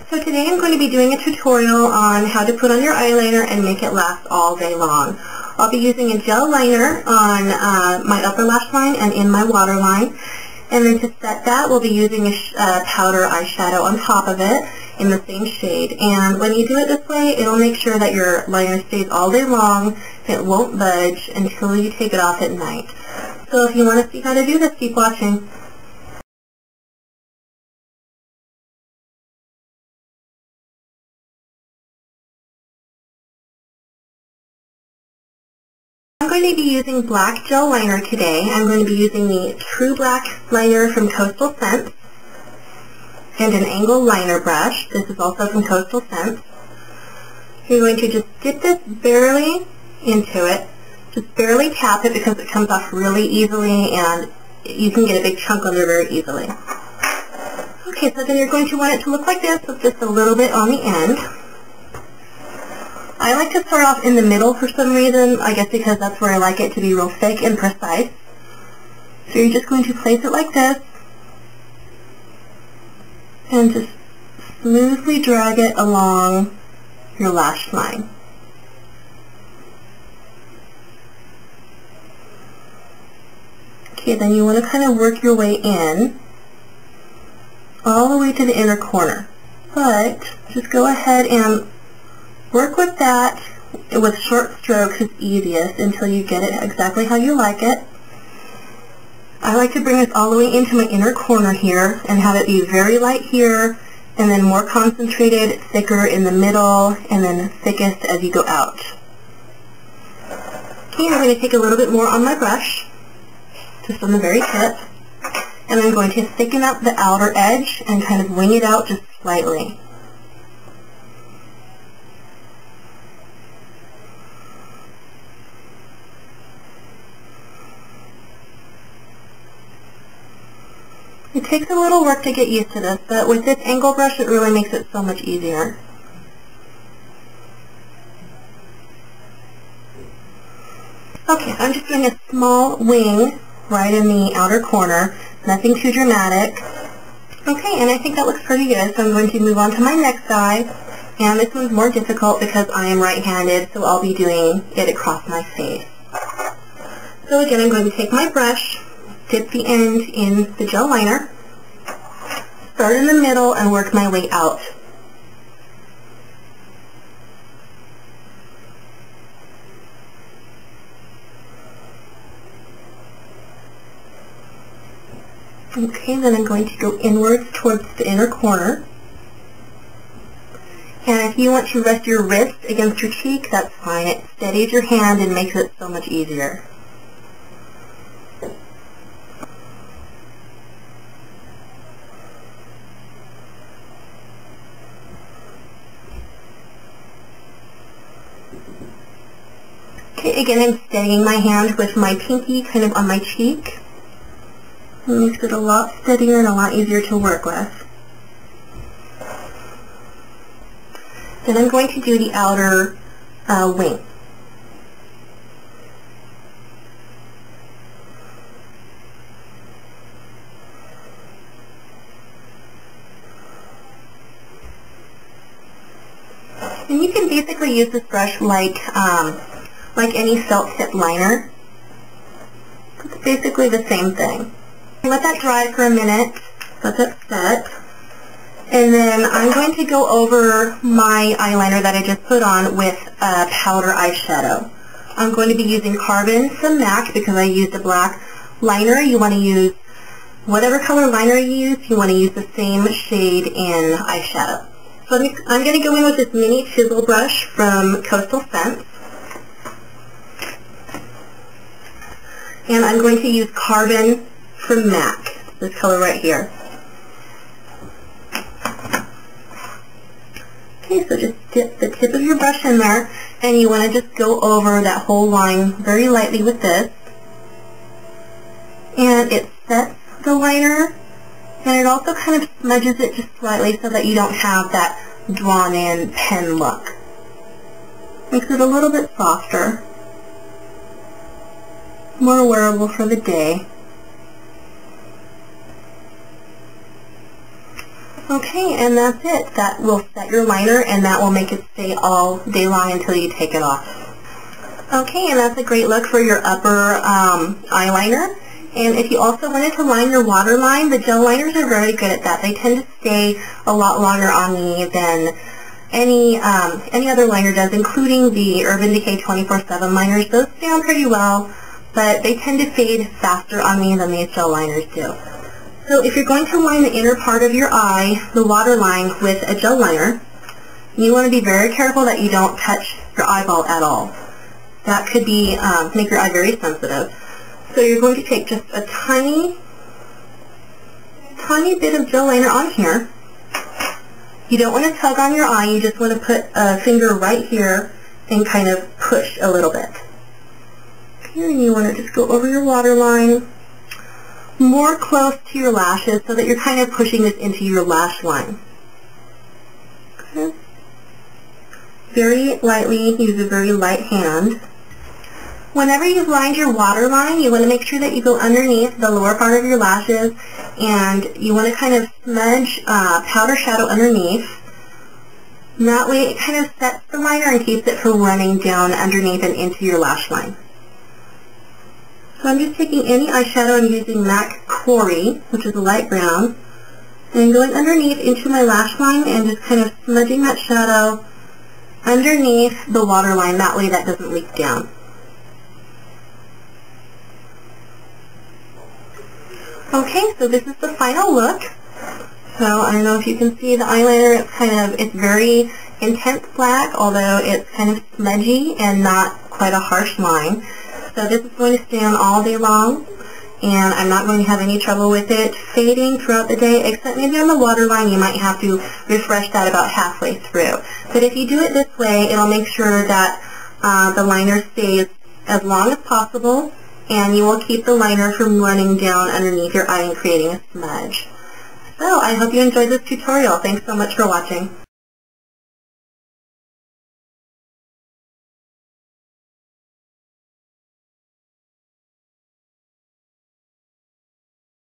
So today I'm going to be doing a tutorial on how to put on your eyeliner and make it last all day long. I'll be using a gel liner on my upper lash line and in my waterline. And then to set that, we'll be using a powder eyeshadow on top of it in the same shade. And when you do it this way, it'll make sure that your liner stays all day long. It won't budge until you take it off at night. So if you want to see how to do this, keep watching. I'm going to be using black gel liner today. I'm going to be using the True Black liner from Coastal Scents and an angle liner brush. This is also from Coastal Scents. You're going to just dip this barely into it. Just barely tap it because it comes off really easily and you can get a big chunk on there very easily. Okay, so then you're going to want it to look like this with just a little bit on the end. I like to start off in the middle for some reason, I guess because that's where I like it to be real thick and precise. So you're just going to place it like this and just smoothly drag it along your lash line. Okay, then you want to kind of work your way in all the way to the inner corner. But just go ahead and work with that with short strokes is easiest until you get it exactly how you like it. I like to bring this all the way into my inner corner here and have it be very light here and then more concentrated, thicker in the middle, and then thickest as you go out. Okay, I'm going to take a little bit more on my brush, just on the very tip, and I'm going to thicken up the outer edge and kind of wing it out just slightly. It takes a little work to get used to this, but with this angle brush it really makes it so much easier. Okay, so I'm just doing a small wing right in the outer corner, nothing too dramatic. Okay, and I think that looks pretty good, so I'm going to move on to my next eye. And this one's more difficult because I am right-handed, so I'll be doing it across my face. So again, I'm going to take my brush, dip the end in the gel liner, start in the middle, and work my way out. Okay, then I'm going to go inwards towards the inner corner. And if you want to rest your wrist against your cheek, that's fine. It steadies your hand and makes it so much easier. Okay, again, I'm steadying my hand with my pinky kind of on my cheek. It makes it a lot steadier and a lot easier to work with. Then I'm going to do the outer wing. And you can basically use this brush like any felt tip liner. It's basically the same thing. Let that dry for a minute, let that set, and then I'm going to go over my eyeliner that I just put on with a powder eyeshadow. I'm going to be using Carbon from MAC because I used a black liner. You want to use whatever color liner you use, you want to use the same shade in eyeshadow. So I'm going to go in with this mini chisel brush from Coastal Scents. And I'm going to use Carbon from MAC, this color right here. Okay, so just dip the tip of your brush in there, and you want to just go over that whole line very lightly with this. And it sets the liner, and it also kind of smudges it just slightly so that you don't have that drawn-in pen look. Makes it a little bit softer, more wearable for the day. Okay, and that's it. That will set your liner, and that will make it stay all day long until you take it off. Okay, and that's a great look for your upper eyeliner. And if you also wanted to line your waterline, the gel liners are very good at that. They tend to stay a lot longer on me than any other liner does, including the Urban Decay 24/7 liners. Those stay on pretty well, but they tend to fade faster on me than these gel liners do. So if you're going to line the inner part of your eye, the waterline, with a gel liner, you want to be very careful that you don't touch your eyeball at all. That could be make your eye very sensitive. So you're going to take just a tiny bit of gel liner on here. You don't want to tug on your eye, you just want to put a finger right here and kind of push a little bit. Okay, and you want to just go over your waterline, more close to your lashes so that you're kind of pushing this into your lash line. Okay. Very lightly, use a very light hand. Whenever you've lined your waterline, you want to make sure that you go underneath the lower part of your lashes, and you want to kind of smudge powder shadow underneath. And that way it kind of sets the liner and keeps it from running down underneath and into your lash line. So I'm just taking any eyeshadow and using MAC Quarry, which is a light brown, and going underneath into my lash line and just kind of smudging that shadow underneath the waterline. That way that doesn't leak down. Okay, so this is the final look. So I don't know if you can see the eyeliner. It's very intense black, although it's kind of smudgy and not quite a harsh line. So this is going to stay on all day long, and I'm not going to have any trouble with it fading throughout the day, except maybe on the waterline you might have to refresh that about halfway through. But if you do it this way, it'll make sure that the liner stays as long as possible, and you will keep the liner from running down underneath your eye and creating a smudge. So I hope you enjoyed this tutorial. Thanks so much for watching.